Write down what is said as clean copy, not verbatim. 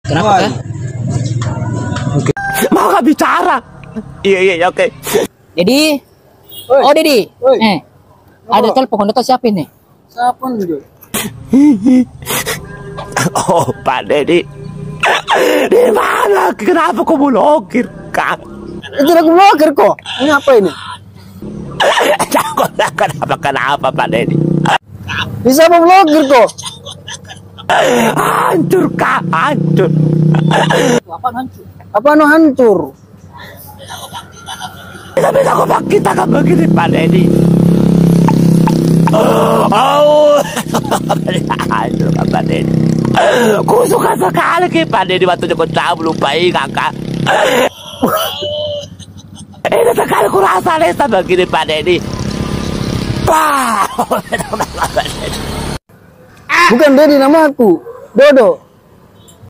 Kenapa kah? Oke. Mau gak bicara? Iya oke. Dedi. Oh Dedi. Ada telepon atau siapa ini? Siapa nih? Oh Pak Dedi. Di mana? Kenapa kau blokir Kang? Itu aku blokir kok. Ini apa ini? Kenapa Pak Dedi? Bisa memblokir kok. Hancur Kak, hancur. Apa hancur? Apa no hancur? Tapi aku kita kan begini Pak Dedi. Hancur Pak Dedi. Ku suka sekali ke Pak Dedi waktu aku tahu lupai kakak. Ini sekali ku rasa lesa begini Pak Dedi. Bukan Dedi nama aku, Dodo.